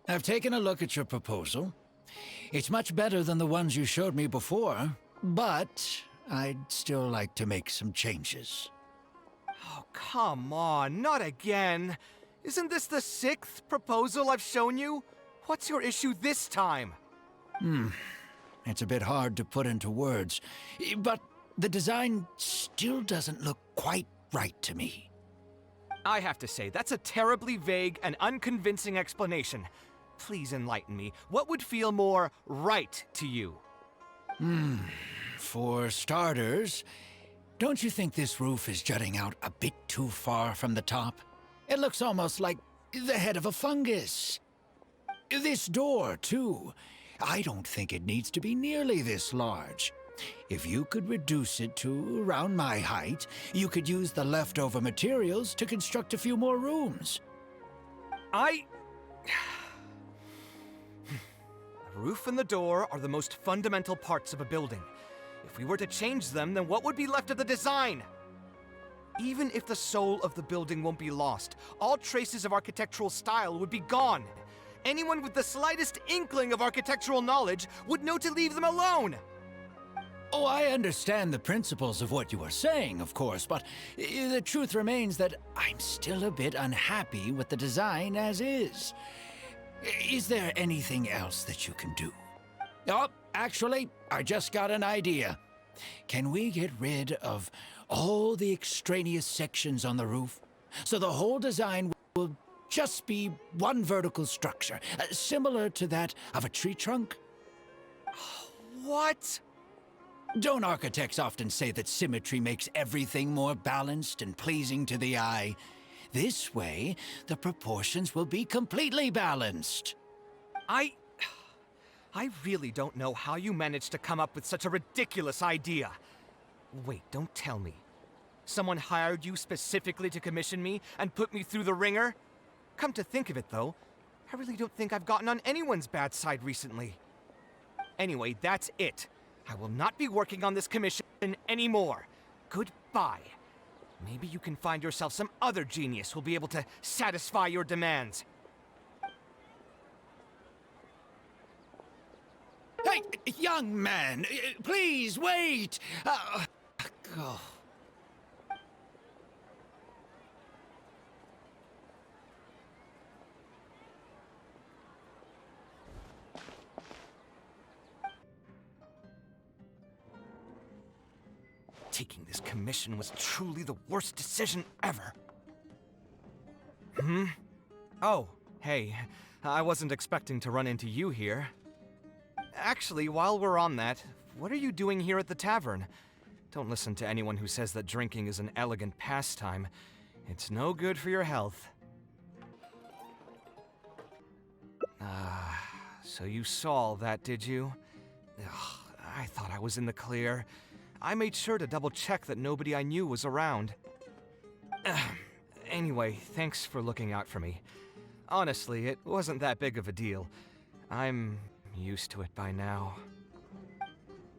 I've taken a look at your proposal. It's much better than the ones you showed me before, but I'd still like to make some changes. Oh, come on, not again. Isn't this the 6th proposal I've shown you? What's your issue this time? It's a bit hard to put into words, but the design still doesn't look quite right to me. I have to say, that's a terribly vague and unconvincing explanation. Please enlighten me. What would feel more right to you? For starters, don't you think this roof is jutting out a bit too far from the top? It looks almost like the head of a fungus. This door, too. I don't think it needs to be nearly this large. If you could reduce it to around my height, you could use the leftover materials to construct a few more rooms. The roof and the door are the most fundamental parts of a building. If we were to change them, then what would be left of the design? Even if the soul of the building won't be lost, all traces of architectural style would be gone. Anyone with the slightest inkling of architectural knowledge would know to leave them alone. Oh, I understand the principles of what you are saying, of course, but the truth remains that I'm still a bit unhappy with the design as is. Is there anything else that you can do? Oh, actually, I just got an idea. Can we get rid of all the extraneous sections on the roof so the whole design will just be one vertical structure, similar to that of a tree trunk? What? Don't architects often say that symmetry makes everything more balanced and pleasing to the eye? This way, the proportions will be completely balanced. I really don't know how you managed to come up with such a ridiculous idea. Wait, don't tell me. Someone hired you specifically to commission me and put me through the ringer? Come to think of it, though, I really don't think I've gotten on anyone's bad side recently. Anyway, that's it. I will not be working on this commission anymore. Goodbye. Maybe you can find yourself some other genius who'll be able to satisfy your demands. Hey, young man, please wait! Oh. Taking this commission was truly the worst decision ever. Oh, hey, I wasn't expecting to run into you here. Actually, while we're on that, what are you doing here at the tavern? Don't listen to anyone who says that drinking is an elegant pastime. It's no good for your health. So you saw all that, did you? Ugh, I thought I was in the clear. I made sure to double-check that nobody I knew was around. Anyway, thanks for looking out for me. Honestly, it wasn't that big of a deal. I'm used to it by now.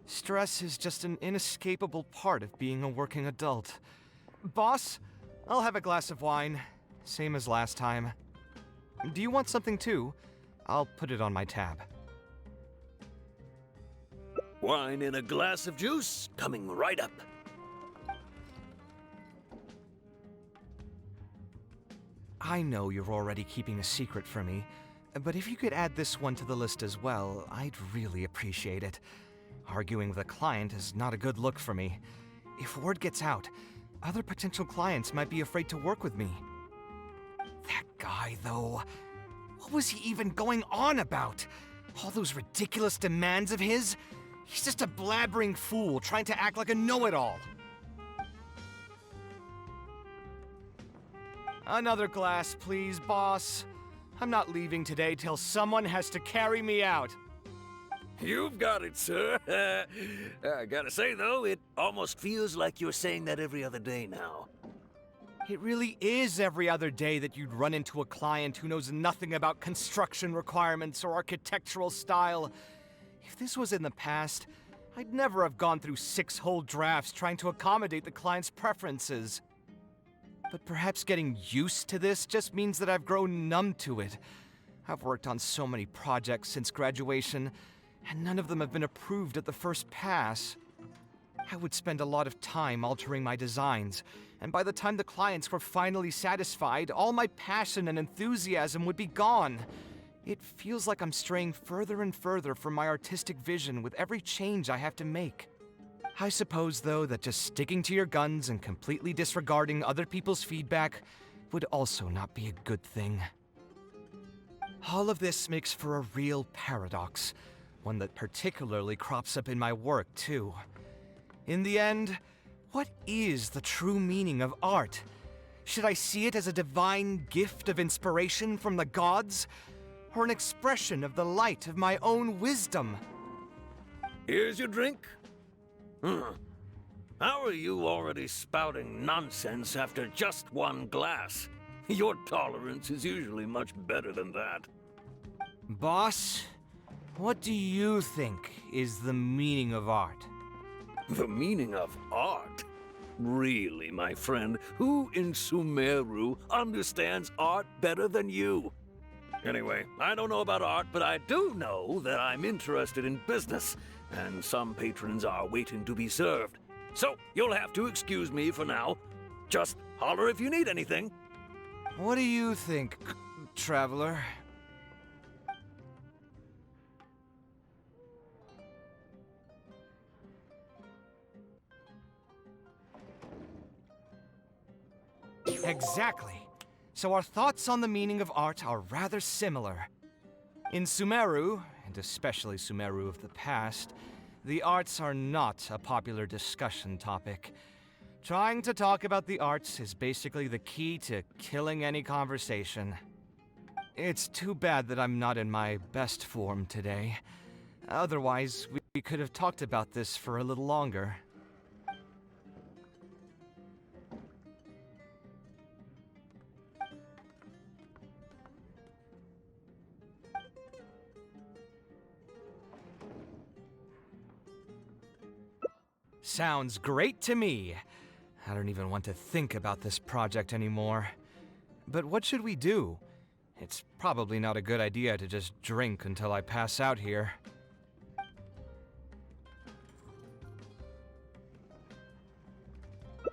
Stress is just an inescapable part of being a working adult. Boss, I'll have a glass of wine, same as last time. Do you want something too? I'll put it on my tab. Wine and a glass of juice coming right up. I know you're already keeping a secret from me, but if you could add this one to the list as well, I'd really appreciate it. Arguing with a client is not a good look for me. If word gets out, other potential clients might be afraid to work with me. That guy, though, what was he even going on about? All those ridiculous demands of his? He's just a blabbering fool trying to act like a know-it-all. Another glass, please, boss. I'm not leaving today till someone has to carry me out. You've got it, sir. I gotta say, though, it almost feels like you're saying that every other day now. It really is every other day that you'd run into a client who knows nothing about construction requirements or architectural style. If this was in the past, I'd never have gone through 6 whole drafts trying to accommodate the client's preferences. But perhaps getting used to this just means that I've grown numb to it. I've worked on so many projects since graduation, and none of them have been approved at the first pass. I would spend a lot of time altering my designs, and by the time the clients were finally satisfied, all my passion and enthusiasm would be gone. It feels like I'm straying further and further from my artistic vision with every change I have to make. I suppose, though, that just sticking to your guns and completely disregarding other people's feedback would also not be a good thing. All of this makes for a real paradox, one that particularly crops up in my work, too. In the end, what is the true meaning of art? Should I see it as a divine gift of inspiration from the gods, or an expression of the light of my own wisdom? Here's your drink. How are you already spouting nonsense after just one glass? Your tolerance is usually much better than that. Boss, what do you think is the meaning of art? The meaning of art? Really, my friend, who in Sumeru understands art better than you? Anyway, I don't know about art, but I do know that I'm interested in business, and some patrons are waiting to be served. So, you'll have to excuse me for now. Just holler if you need anything. What do you think, traveler? Exactly. So our thoughts on the meaning of art are rather similar. In Sumeru, and especially Sumeru of the past, the arts are not a popular discussion topic. Trying to talk about the arts is basically the key to killing any conversation. It's too bad that I'm not in my best form today. Otherwise, we could have talked about this for a little longer. Sounds great to me. I don't even want to think about this project anymore. But what should we do? It's probably not a good idea to just drink until I pass out here.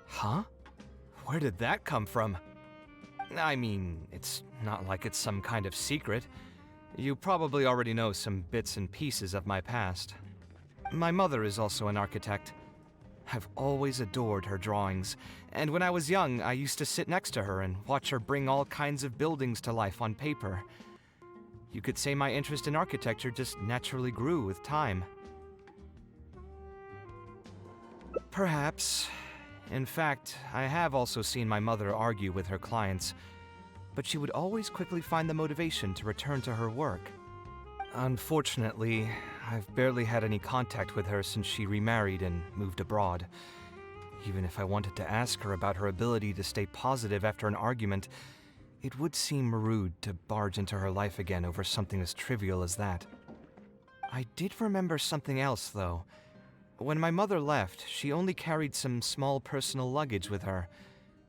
Huh? Where did that come from? I mean, it's not like it's some kind of secret. You probably already know some bits and pieces of my past. My mother is also an architect. I've always adored her drawings, and when I was young, I used to sit next to her and watch her bring all kinds of buildings to life on paper. You could say my interest in architecture just naturally grew with time. Perhaps. In fact, I have also seen my mother argue with her clients, but she would always quickly find the motivation to return to her work. Unfortunately, I've barely had any contact with her since she remarried and moved abroad. Even if I wanted to ask her about her ability to stay positive after an argument, it would seem rude to barge into her life again over something as trivial as that. I did remember something else, though. When my mother left, she only carried some small personal luggage with her.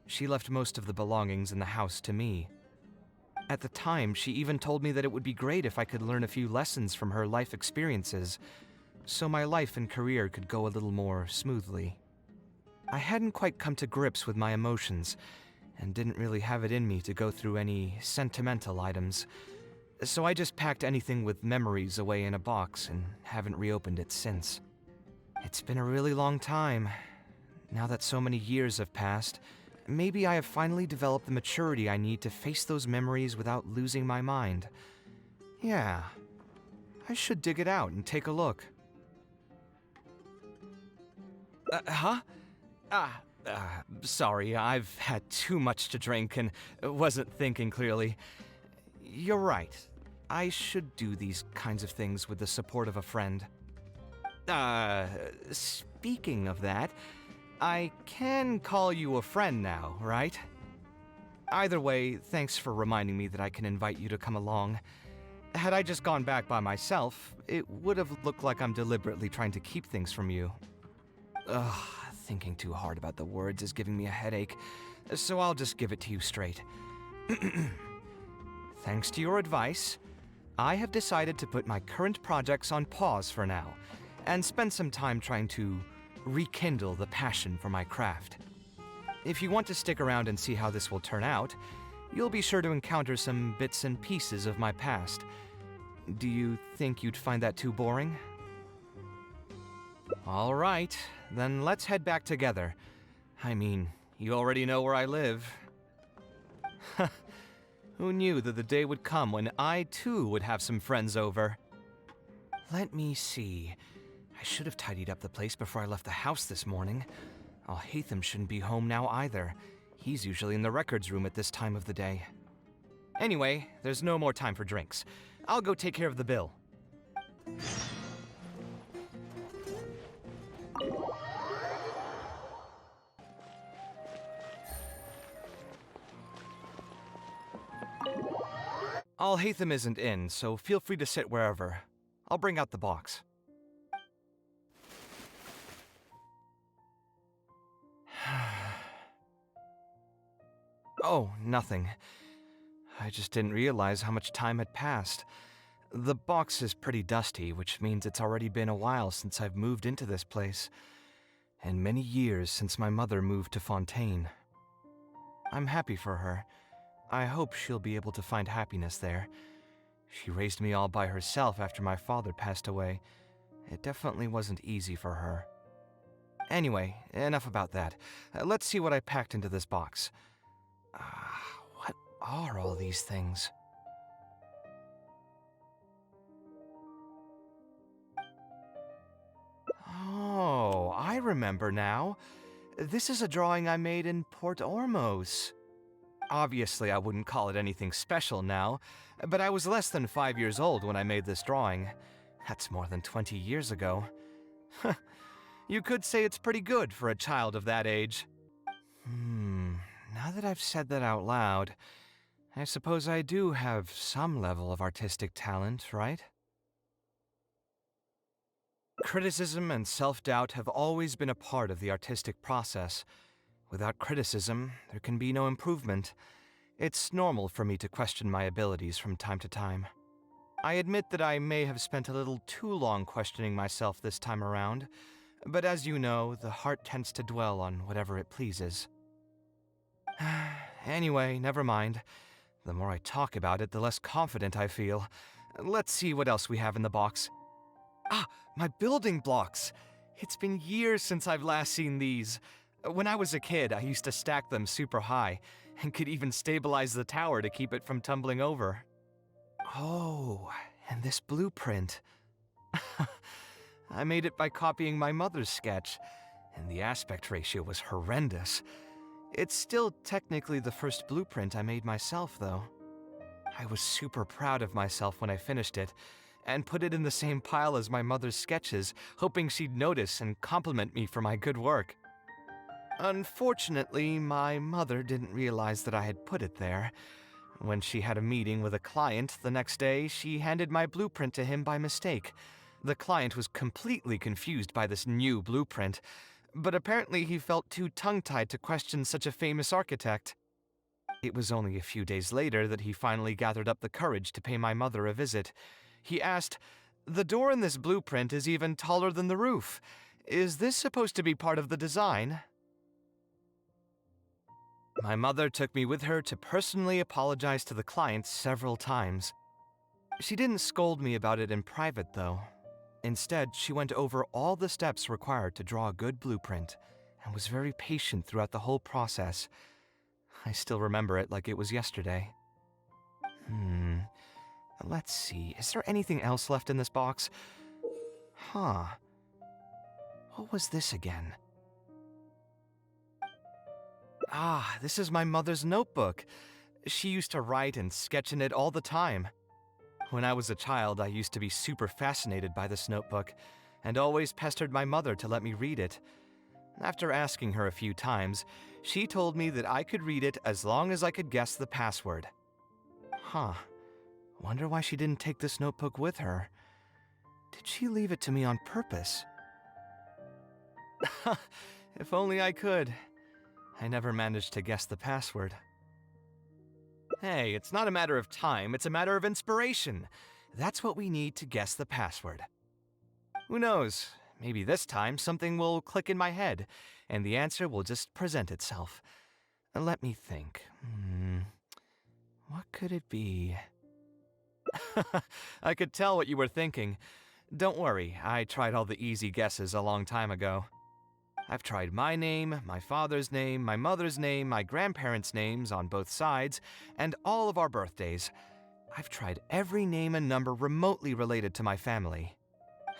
She left most of the belongings in the house to me. At the time, she even told me that it would be great if I could learn a few lessons from her life experiences, so my life and career could go a little more smoothly. I hadn't quite come to grips with my emotions, and didn't really have it in me to go through any sentimental items, so I just packed anything with memories away in a box and haven't reopened it since. It's been a really long time. Now that so many years have passed, maybe I have finally developed the maturity I need to face those memories without losing my mind. Yeah, I should dig it out and take a look. Huh? Sorry, I've had too much to drink and wasn't thinking clearly. You're right. I should do these kinds of things with the support of a friend. Speaking of that, I can call you a friend now, right? Either way, thanks for reminding me that I can invite you to come along. Had I just gone back by myself, it would have looked like I'm deliberately trying to keep things from you. Ugh, thinking too hard about the words is giving me a headache, so I'll just give it to you straight. Thanks to your advice, I have decided to put my current projects on pause for now, and spend some time trying to rekindle the passion for my craft. If you want to stick around and see how this will turn out, you'll be sure to encounter some bits and pieces of my past. Do you think you'd find that too boring? All right, then let's head back together. I mean, you already know where I live. Who knew that the day would come when I too would have some friends over? Let me see. I should have tidied up the place before I left the house this morning. Alhaitham shouldn't be home now either. He's usually in the records room at this time of the day. Anyway, there's no more time for drinks. I'll go take care of the bill. Alhaitham isn't in, so feel free to sit wherever. I'll bring out the box. Oh, nothing. I just didn't realize how much time had passed. The box is pretty dusty, which means it's already been a while since I've moved into this place, and many years since my mother moved to Fontaine. I'm happy for her. I hope she'll be able to find happiness there. She raised me all by herself after my father passed away. It definitely wasn't easy for her. Anyway, enough about that. Let's see what I packed into this box. What are all these things? Oh, I remember now. This is a drawing I made in Port Ormos. Obviously, I wouldn't call it anything special now, but I was less than 5 years old when I made this drawing. That's more than 20 years ago. You could say it's pretty good for a child of that age. Now that I've said that out loud, I suppose I do have some level of artistic talent, right? Criticism and self-doubt have always been a part of the artistic process. Without criticism, there can be no improvement. It's normal for me to question my abilities from time to time. I admit that I may have spent a little too long questioning myself this time around, but as you know, the heart tends to dwell on whatever it pleases. Anyway, never mind. The more I talk about it, the less confident I feel. Let's see what else we have in the box. Ah, my building blocks! It's been years since I've last seen these. When I was a kid, I used to stack them super high, and could even stabilize the tower to keep it from tumbling over. Oh, and this blueprint. I made it by copying my mother's sketch, and the aspect ratio was horrendous. It's still technically the first blueprint I made myself, though. I was super proud of myself when I finished it, and put it in the same pile as my mother's sketches, hoping she'd notice and compliment me for my good work. Unfortunately, my mother didn't realize that I had put it there. When she had a meeting with a client the next day, she handed my blueprint to him by mistake. The client was completely confused by this new blueprint, but apparently he felt too tongue-tied to question such a famous architect. It was only a few days later that he finally gathered up the courage to pay my mother a visit. He asked, "The door in this blueprint is even taller than the roof. Is this supposed to be part of the design?" My mother took me with her to personally apologize to the client several times. She didn't scold me about it in private, though. Instead, she went over all the steps required to draw a good blueprint, and was very patient throughout the whole process. I still remember it like it was yesterday. Let's see, is there anything else left in this box? What was this again? Ah, this is my mother's notebook. She used to write and sketch in it all the time. When I was a child, I used to be super fascinated by this notebook, and always pestered my mother to let me read it. After asking her a few times, she told me that I could read it as long as I could guess the password. Wonder why she didn't take this notebook with her. Did she leave it to me on purpose? If only I could. I never managed to guess the password. Hey, it's not a matter of time, it's a matter of inspiration. That's what we need to guess the password. Who knows? Maybe this time something will click in my head, and the answer will just present itself. Let me think. What could it be? I could tell what you were thinking. Don't worry, I tried all the easy guesses a long time ago. I've tried my name, my father's name, my mother's name, my grandparents' names on both sides, and all of our birthdays. I've tried every name and number remotely related to my family.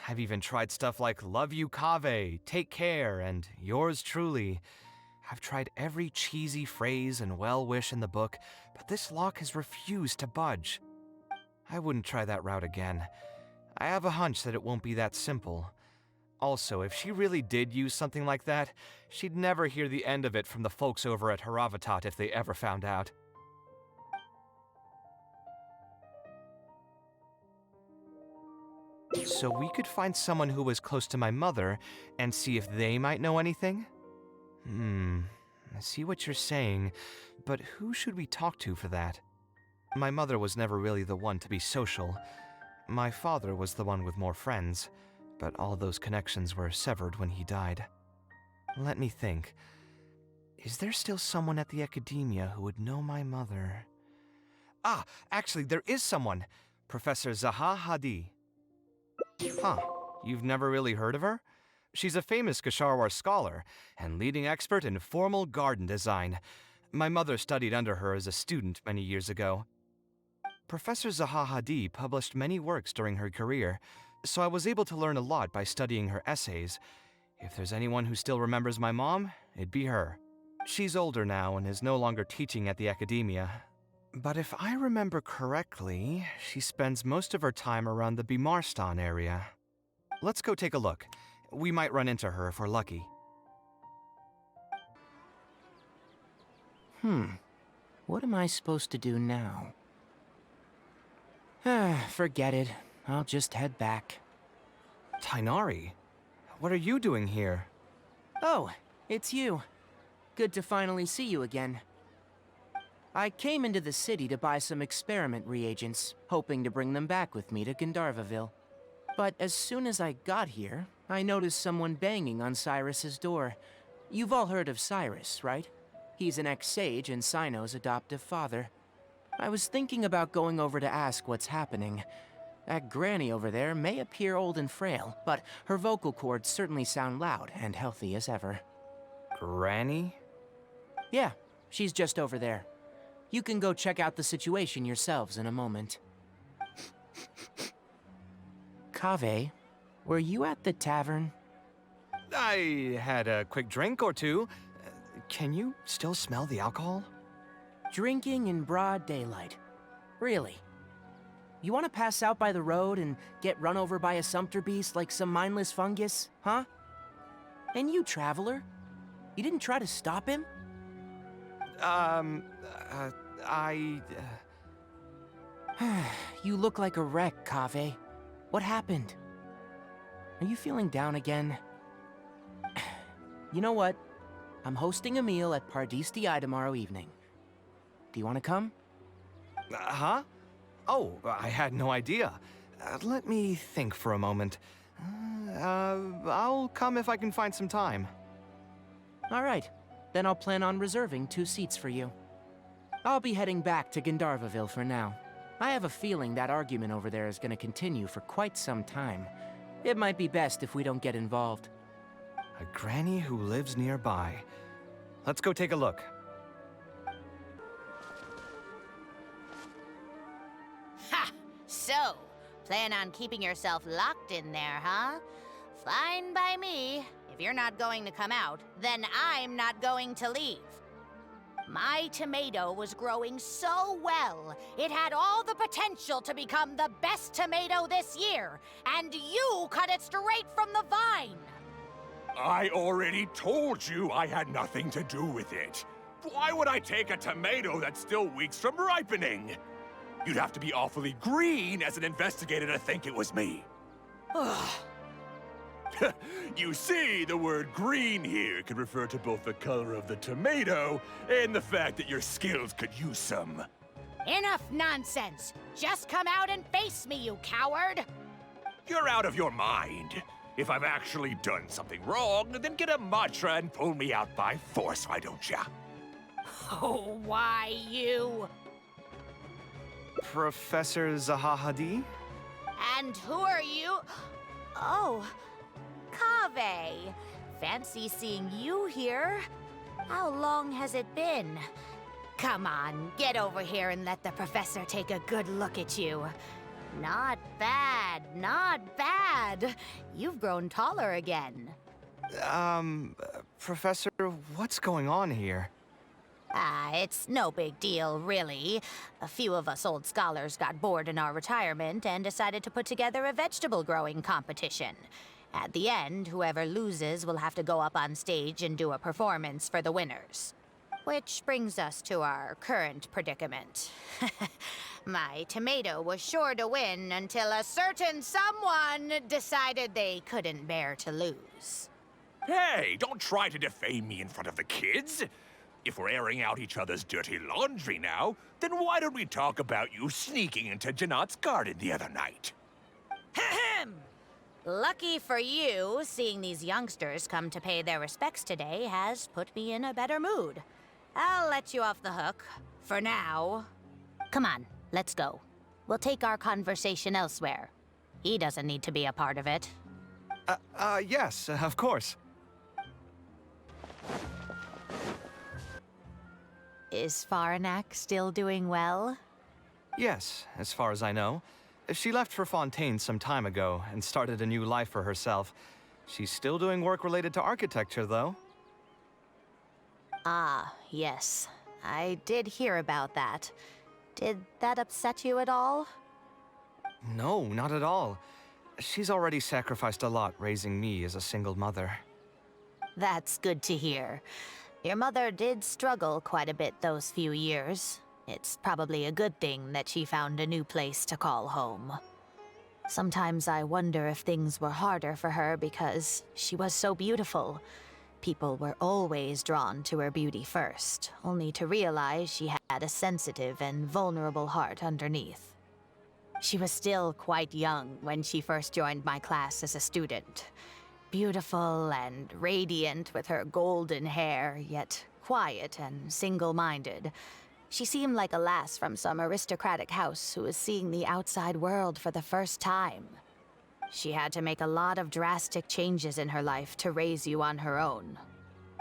I've even tried stuff like love you Kaveh, take care, and yours truly. I've tried every cheesy phrase and well-wish in the book, but this lock has refused to budge. I wouldn't try that route again. I have a hunch that it won't be that simple. Also, if she really did use something like that, she'd never hear the end of it from the folks over at Haravatat if they ever found out. So we could find someone who was close to my mother and see if they might know anything? I see what you're saying, but who should we talk to for that? My mother was never really the one to be social. My father was the one with more friends, but all those connections were severed when he died. Let me think. Is there still someone at the academia who would know my mother? Ah, actually, there is someone. Professor Zaha Hadi. Huh, you've never really heard of her? She's a famous Gasharwar scholar and leading expert in formal garden design. My mother studied under her as a student many years ago. Professor Zaha Hadi published many works during her career, so I was able to learn a lot by studying her essays. If there's anyone who still remembers my mom, it'd be her. She's older now and is no longer teaching at the academia. But if I remember correctly, she spends most of her time around the Bimarstan area. Let's go take a look. We might run into her if we're lucky. What am I supposed to do now? Forget it. I'll just head back. Tainari, what are you doing here? Oh, it's you. Good to finally see you again. I came into the city to buy some experiment reagents, hoping to bring them back with me to Gandharvaville. But as soon as I got here, I noticed someone banging on Cyrus's door. You've all heard of Cyrus, right? He's an ex-sage and Sino's adoptive father. I was thinking about going over to ask what's happening. That granny over there may appear old and frail, but her vocal cords certainly sound loud and healthy as ever. Granny? Yeah, she's just over there. You can go check out the situation yourselves in a moment. Kaveh, were you at the tavern? I had a quick drink or two. Can you still smell the alcohol? Drinking in broad daylight. Really? You want to pass out by the road and get run over by a sumpter beast like some mindless fungus, huh? And you, traveler? You didn't try to stop him? You look like a wreck, Kaveh. What happened? Are you feeling down again? You know what? I'm hosting a meal at Pardistii tomorrow evening. Do you want to come? Huh? Oh, I had no idea. Let me think for a moment. I'll come if I can find some time. All right. Then I'll plan on reserving 2 seats for you. I'll be heading back to Gandharvaville for now. I have a feeling that argument over there is going to continue for quite some time. It might be best if we don't get involved. A granny who lives nearby. Let's go take a look. Ha! So, plan on keeping yourself locked in there, huh? Fine by me. If you're not going to come out, then I'm not going to leave. My tomato was growing so well, it had all the potential to become the best tomato this year, and you cut it straight from the vine! I already told you I had nothing to do with it. Why would I take a tomato that's still weeks from ripening? You'd have to be awfully green as an investigator to think it was me. You see, the word green here could refer to both the color of the tomato and the fact that your skills could use some Enough nonsense! Just come out and face me, you coward! You're out of your mind. If I've actually done something wrong, then get a mantra and pull me out by force, why don't ya? Oh, why you? Professor Zahahadi? And who are you? Oh, Kaveh. Fancy seeing you here. How long has it been? Come on, get over here and let the professor take a good look at you. Not bad, not bad. You've grown taller again. Professor, what's going on here? It's no big deal, really. A few of us old scholars got bored in our retirement and decided to put together a vegetable growing competition. At the end, whoever loses will have to go up on stage and do a performance for the winners. Which brings us to our current predicament. My tomato was sure to win until a certain someone decided they couldn't bear to lose. Hey, don't try to defame me in front of the kids. If we're airing out each other's dirty laundry now, then why don't we talk about you sneaking into Janat's garden the other night? Ahem! Lucky for you, seeing these youngsters come to pay their respects today has put me in a better mood. I'll let you off the hook, for now. Come on, let's go. We'll take our conversation elsewhere. He doesn't need to be a part of it. Yes, of course. Is Faranak still doing well? Yes, as far as I know. She left for Fontaine some time ago and started a new life for herself. She's still doing work related to architecture, though. Ah, yes. I did hear about that. Did that upset you at all? No, not at all. She's already sacrificed a lot raising me as a single mother. That's good to hear. Your mother did struggle quite a bit those few years. It's probably a good thing that she found a new place to call home. Sometimes I wonder if things were harder for her because she was so beautiful. People were always drawn to her beauty first, only to realize she had a sensitive and vulnerable heart underneath. She was still quite young when she first joined my class as a student. Beautiful and radiant with her golden hair, yet quiet and single-minded. She seemed like a lass from some aristocratic house who was seeing the outside world for the first time. She had to make a lot of drastic changes in her life to raise you on her own.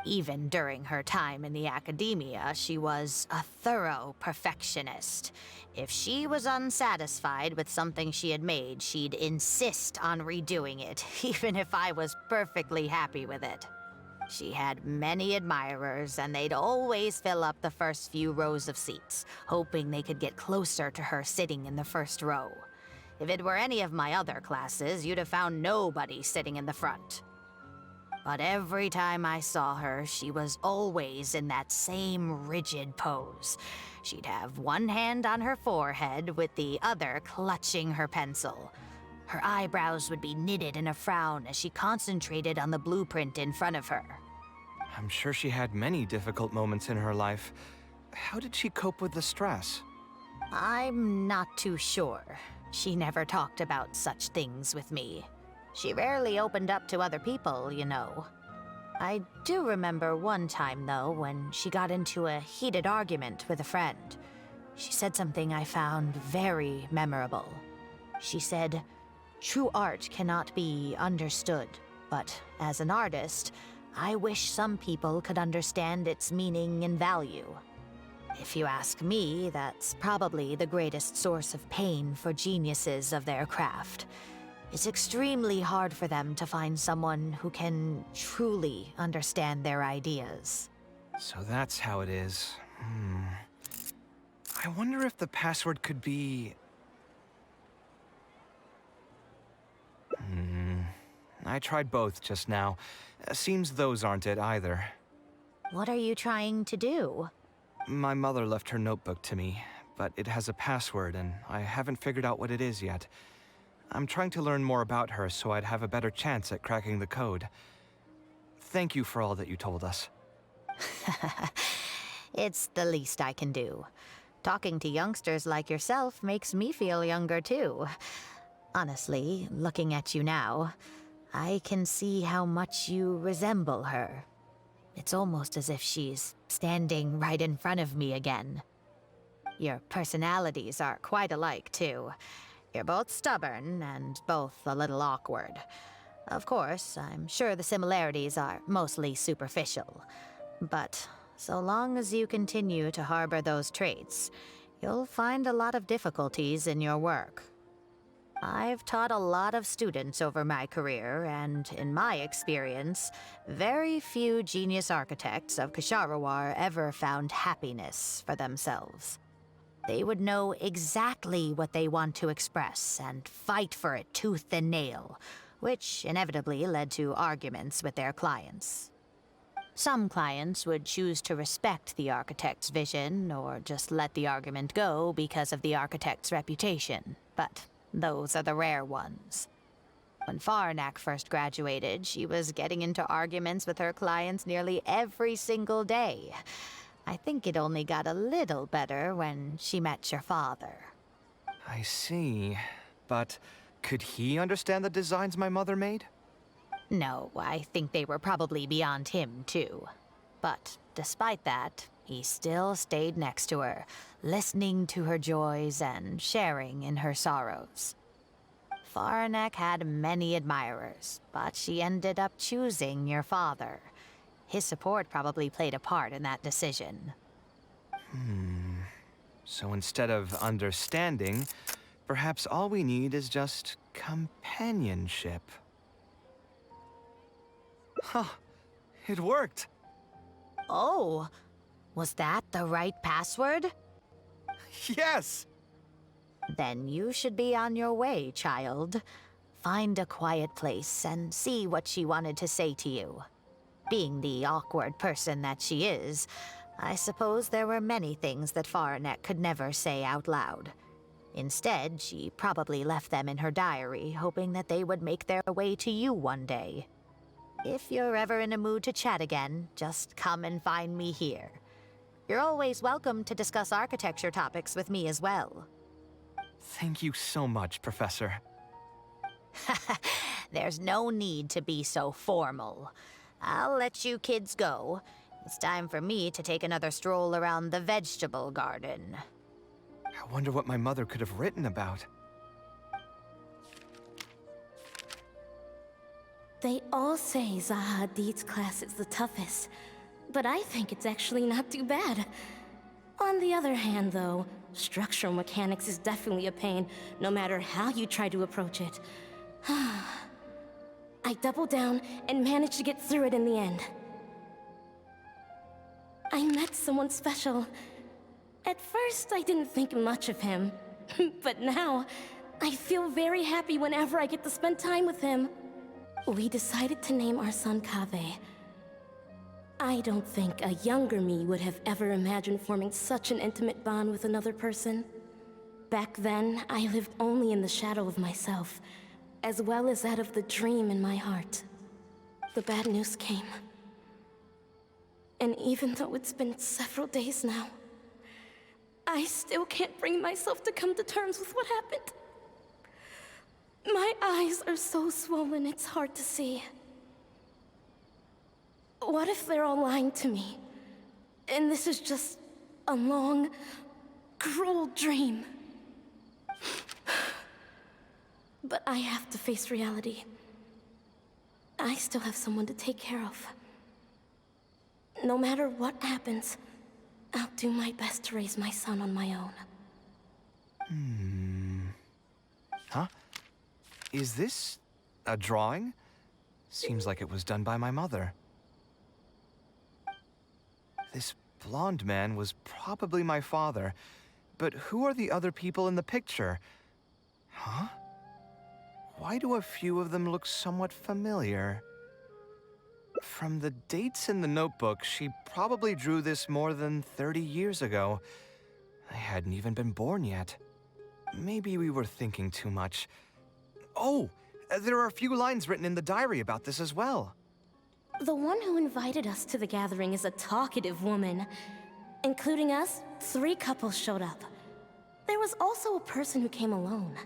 Even during her time in the academia, she was a thorough perfectionist. If she was unsatisfied with something she had made, she'd insist on redoing it, even if I was perfectly happy with it. She had many admirers, and they'd always fill up the first few rows of seats, hoping they could get closer to her sitting in the first row. If it were any of my other classes, you'd have found nobody sitting in the front. But every time I saw her, she was always in that same rigid pose. She'd have one hand on her forehead with the other clutching her pencil. Her eyebrows would be knitted in a frown as she concentrated on the blueprint in front of her. I'm sure she had many difficult moments in her life. How did she cope with the stress? I'm not too sure. She never talked about such things with me. She rarely opened up to other people, you know. I do remember one time, though, when she got into a heated argument with a friend. She said something I found very memorable. She said, "True art cannot be understood, but as an artist, I wish some people could understand its meaning and value." If you ask me, that's probably the greatest source of pain for geniuses of their craft. It's extremely hard for them to find someone who can truly understand their ideas. So that's how it is. I wonder if the password could be... I tried both just now. Seems those aren't it either. What are you trying to do? My mother left her notebook to me, but it has a password and I haven't figured out what it is yet. I'm trying to learn more about her so I'd have a better chance at cracking the code. Thank you for all that you told us. It's the least I can do. Talking to youngsters like yourself makes me feel younger too. Honestly, looking at you now, I can see how much you resemble her. It's almost as if she's standing right in front of me again. Your personalities are quite alike, too. You're both stubborn and both a little awkward. Of course, I'm sure the similarities are mostly superficial. But so long as you continue to harbor those traits, you'll find a lot of difficulties in your work. I've taught a lot of students over my career, and in my experience, very few genius architects of Ksharawar ever found happiness for themselves. They would know exactly what they want to express and fight for it tooth and nail, which inevitably led to arguments with their clients. Some clients would choose to respect the architect's vision or just let the argument go because of the architect's reputation, but those are the rare ones. When Faranak first graduated, she was getting into arguments with her clients nearly every single day. I think it only got a little better when she met your father. I see. But could he understand the designs my mother made? No, I think they were probably beyond him, too. But despite that, he still stayed next to her, listening to her joys and sharing in her sorrows. Faranek had many admirers, but she ended up choosing your father. His support probably played a part in that decision. So instead of understanding, perhaps all we need is just companionship. Huh. It worked. Oh, was that the right password? Yes! Then you should be on your way, child. Find a quiet place and see what she wanted to say to you. Being the awkward person that she is, I suppose there were many things that Faranek could never say out loud. Instead, she probably left them in her diary, hoping that they would make their way to you one day. If you're ever in a mood to chat again, just come and find me here. You're always welcome to discuss architecture topics with me as well. Thank you so much, Professor. There's no need to be so formal. I'll let you kids go. It's time for me to take another stroll around the vegetable garden. I wonder what my mother could have written about. They all say Zaha Hadid's class is the toughest, but I think it's actually not too bad. On the other hand, though, structural mechanics is definitely a pain, no matter how you try to approach it. I doubled down and managed to get through it in the end. I met someone special. At first, I didn't think much of him, but now, I feel very happy whenever I get to spend time with him. We decided to name our son Kaveh. I don't think a younger me would have ever imagined forming such an intimate bond with another person. Back then, I lived only in the shadow of myself, as well as that of the dream in my heart. The bad news came. And even though it's been several days now, I still can't bring myself to come to terms with what happened. My eyes are so swollen, it's hard to see. What if they're all lying to me? And this is just a long, cruel dream. But I have to face reality. I still have someone to take care of. No matter what happens, I'll do my best to raise my son on my own. Huh? Is this a drawing? Seems like it was done by my mother. This blonde man was probably my father, but who are the other people in the picture? Huh? Why do a few of them look somewhat familiar? From the dates in the notebook, she probably drew this more than 30 years ago. I hadn't even been born yet. Maybe we were thinking too much. Oh, there are a few lines written in the diary about this as well. The one who invited us to the gathering is a talkative woman. Including us, 3 couples showed up. There was also a person who came alone.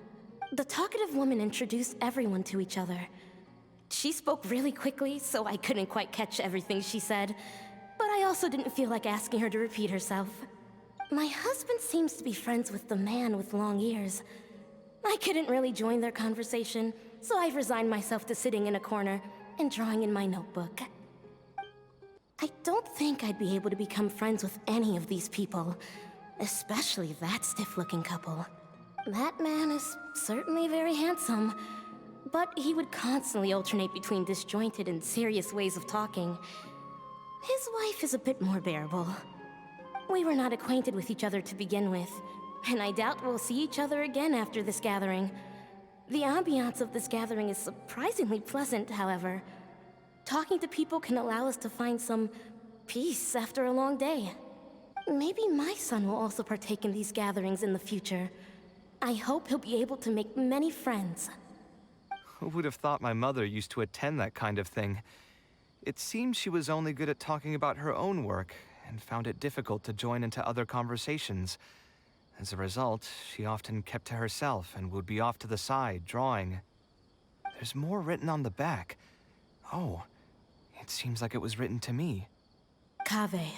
The talkative woman introduced everyone to each other. She spoke really quickly, so I couldn't quite catch everything she said, but I also didn't feel like asking her to repeat herself. My husband seems to be friends with the man with long ears. I couldn't really join their conversation, so I've resigned myself to sitting in a corner and drawing in my notebook. I don't think I'd be able to become friends with any of these people, especially that stiff-looking couple. That man is certainly very handsome, but he would constantly alternate between disjointed and serious ways of talking. His wife is a bit more bearable. We were not acquainted with each other to begin with, and I doubt we'll see each other again after this gathering. The ambiance of this gathering is surprisingly pleasant, however. Talking to people can allow us to find some peace after a long day. Maybe my son will also partake in these gatherings in the future. I hope he'll be able to make many friends. Who would have thought my mother used to attend that kind of thing? It seems she was only good at talking about her own work, and found it difficult to join into other conversations. As a result, she often kept to herself and would be off to the side, drawing. There's more written on the back. Oh, it seems like it was written to me. Kaveh,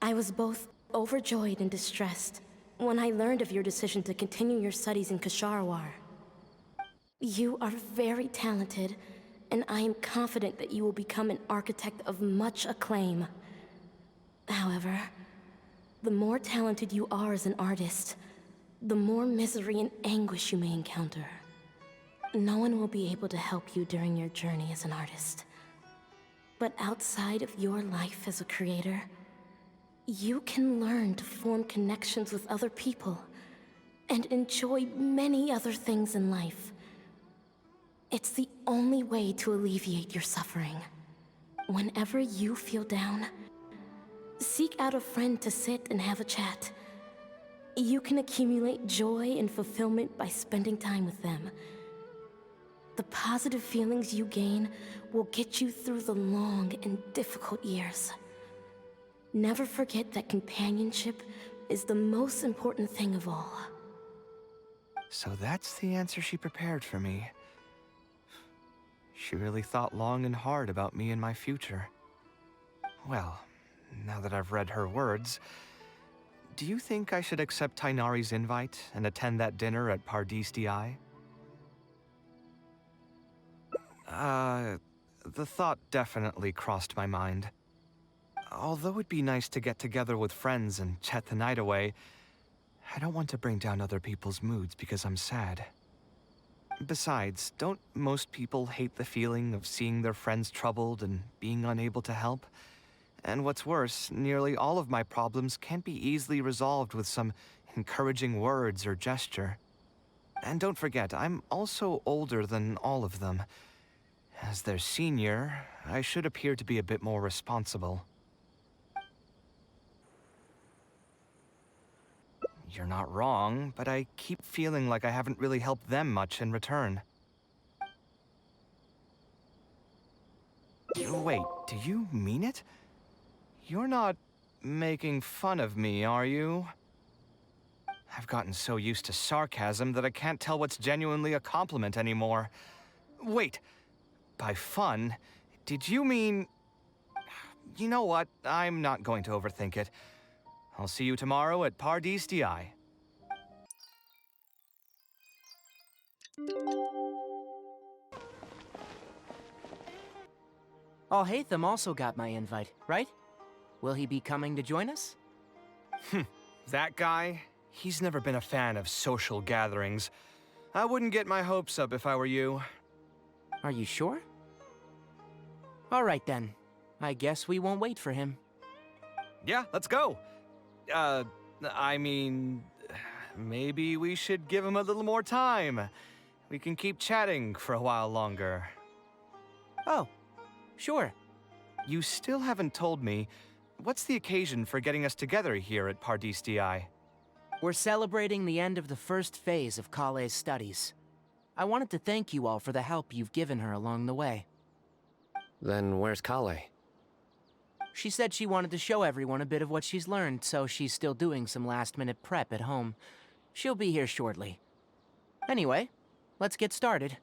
I was both overjoyed and distressed when I learned of your decision to continue your studies in Kasharwar. You are very talented, and I am confident that you will become an architect of much acclaim. However, the more talented you are as an artist, the more misery and anguish you may encounter. No one will be able to help you during your journey as an artist. But outside of your life as a creator, you can learn to form connections with other people and enjoy many other things in life. It's the only way to alleviate your suffering. Whenever you feel down, seek out a friend to sit and have a chat. You can accumulate joy and fulfillment by spending time with them. The positive feelings you gain will get you through the long and difficult years. Never forget that companionship is the most important thing of all. So that's the answer she prepared for me. She really thought long and hard about me and my future. Well, now that I've read her words, do you think I should accept Tainari's invite and attend that dinner at Pardis Di? The thought definitely crossed my mind. Although it'd be nice to get together with friends and chat the night away, I don't want to bring down other people's moods because I'm sad. Besides, don't most people hate the feeling of seeing their friends troubled and being unable to help? And what's worse, nearly all of my problems can't be easily resolved with some encouraging words or gesture. And don't forget, I'm also older than all of them. As their senior, I should appear to be a bit more responsible. You're not wrong, but I keep feeling like I haven't really helped them much in return. Wait, do you mean it? You're not making fun of me, are you? I've gotten so used to sarcasm that I can't tell what's genuinely a compliment anymore. Wait, by fun, did you mean... You know what? I'm not going to overthink it. I'll see you tomorrow at Pardis Di. Alhaitham also got my invite, right? Will he be coming to join us? That guy? He's never been a fan of social gatherings. I wouldn't get my hopes up if I were you. Are you sure? All right then. I guess we won't wait for him. Yeah, let's go. I mean, maybe we should give him a little more time. We can keep chatting for a while longer. Oh, sure. You still haven't told me, what's the occasion for getting us together here at Pardis Di? We're celebrating the end of the first phase of Kale's studies. I wanted to thank you all for the help you've given her along the way. Then where's Kale? She said she wanted to show everyone a bit of what she's learned, so she's still doing some last-minute prep at home. She'll be here shortly. Anyway, let's get started.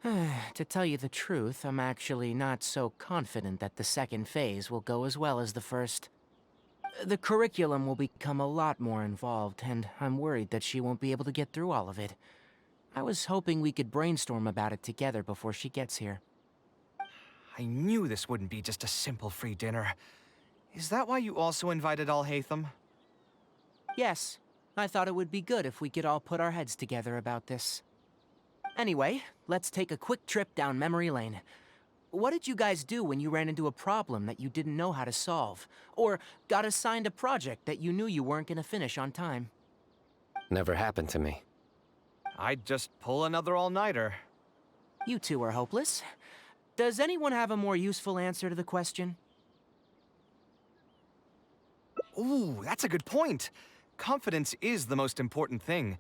To tell you the truth, I'm actually not so confident that the second phase will go as well as the first. The curriculum will become a lot more involved, and I'm worried that she won't be able to get through all of it. I was hoping we could brainstorm about it together before she gets here. I knew this wouldn't be just a simple free dinner. Is that why you also invited Alhaitham? Yes, I thought it would be good if we could all put our heads together about this. Anyway, let's take a quick trip down memory lane. What did you guys do when you ran into a problem that you didn't know how to solve? Or got assigned a project that you knew you weren't gonna finish on time? Never happened to me. I'd just pull another all-nighter. You two are hopeless. Does anyone have a more useful answer to the question? Ooh, that's a good point. Confidence is the most important thing.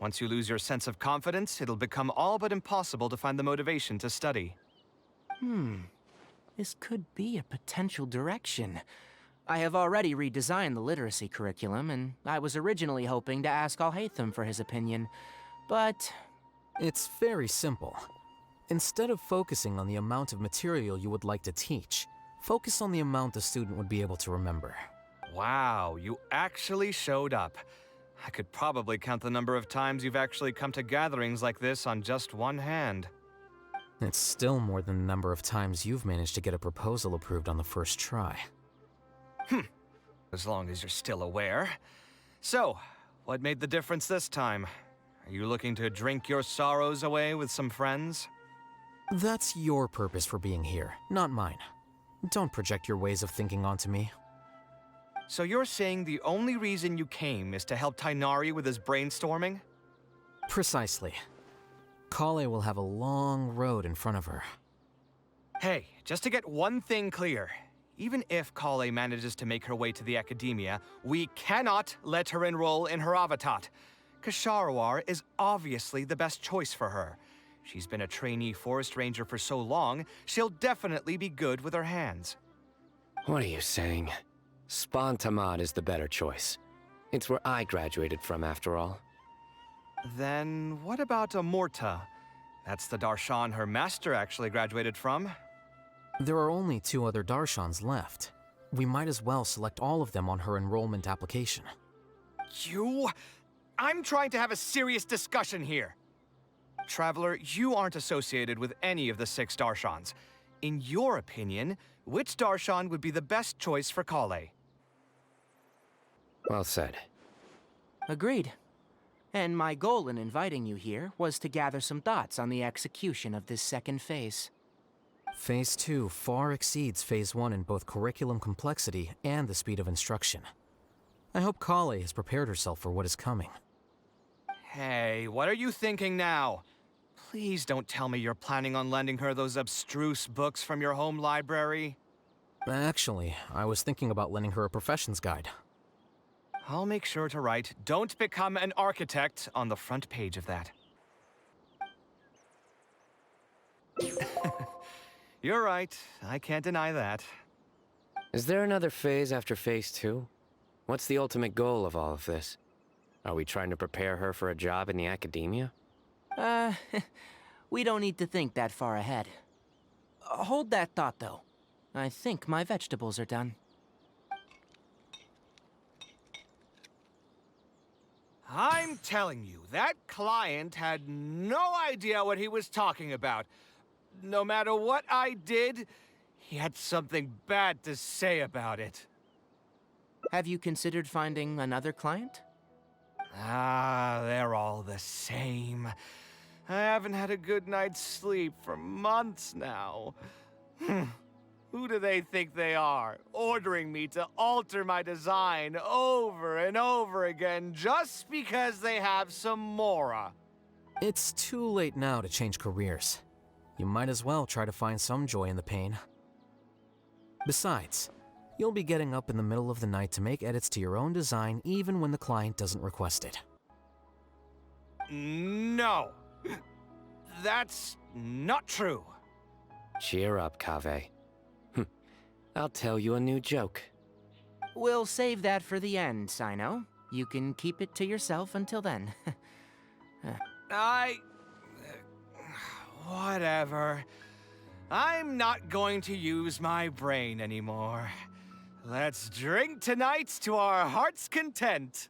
Once you lose your sense of confidence, it'll become all but impossible to find the motivation to study. This could be a potential direction. I have already redesigned the literacy curriculum, and I was originally hoping to ask Alhaitham for his opinion, but... It's very simple. Instead of focusing on the amount of material you would like to teach, focus on the amount the student would be able to remember. Wow, you actually showed up. I could probably count the number of times you've actually come to gatherings like this on just one hand. It's still more than the number of times you've managed to get a proposal approved on the first try. As long as you're still aware. So, what made the difference this time? Are you looking to drink your sorrows away with some friends? That's your purpose for being here, not mine. Don't project your ways of thinking onto me. So you're saying the only reason you came is to help Tainari with his brainstorming? Precisely. Kale will have a long road in front of her. Hey, just to get one thing clear. Even if Kale manages to make her way to the academia, we cannot let her enroll in Haravatat. Kasharawar is obviously the best choice for her. She's been a trainee forest ranger for so long, she'll definitely be good with her hands. What are you saying? Spontamad is the better choice. It's where I graduated from, after all. Then what about Amorta? That's the darshan her master actually graduated from. There are only 2 other Darshans left. We might as well select all of them on her enrollment application. I'm trying to have a serious discussion here. Traveler, you aren't associated with any of the 6 darshans. In your opinion, which darshan would be the best choice for Kale? Well said. Agreed. And my goal in inviting you here was to gather some thoughts on the execution of this second phase. Phase 2 far exceeds Phase 1 in both curriculum complexity and the speed of instruction. I hope Kale has prepared herself for what is coming. Hey, what are you thinking now? Please don't tell me you're planning on lending her those abstruse books from your home library. Actually, I was thinking about lending her a professions guide. I'll make sure to write, "Don't become an architect" on the front page of that. You're right. I can't deny that. Is there another phase after Phase 2? What's the ultimate goal of all of this? Are we trying to prepare her for a job in the academia? We don't need to think that far ahead. Hold that thought, though. I think my vegetables are done. I'm telling you, that client had no idea what he was talking about. No matter what I did, he had something bad to say about it. Have you considered finding another client? They're all the same. I haven't had a good night's sleep for months now. Who do they think they are, ordering me to alter my design over and over again just because they have some mora? It's too late now to change careers. You might as well try to find some joy in the pain. Besides, you'll be getting up in the middle of the night to make edits to your own design even when the client doesn't request it. No. That's not true. Cheer up, Kaveh. I'll tell you a new joke. We'll save that for the end, Sino. You can keep it to yourself until then. Whatever. I'm not going to use my brain anymore. Let's drink tonight to our heart's content.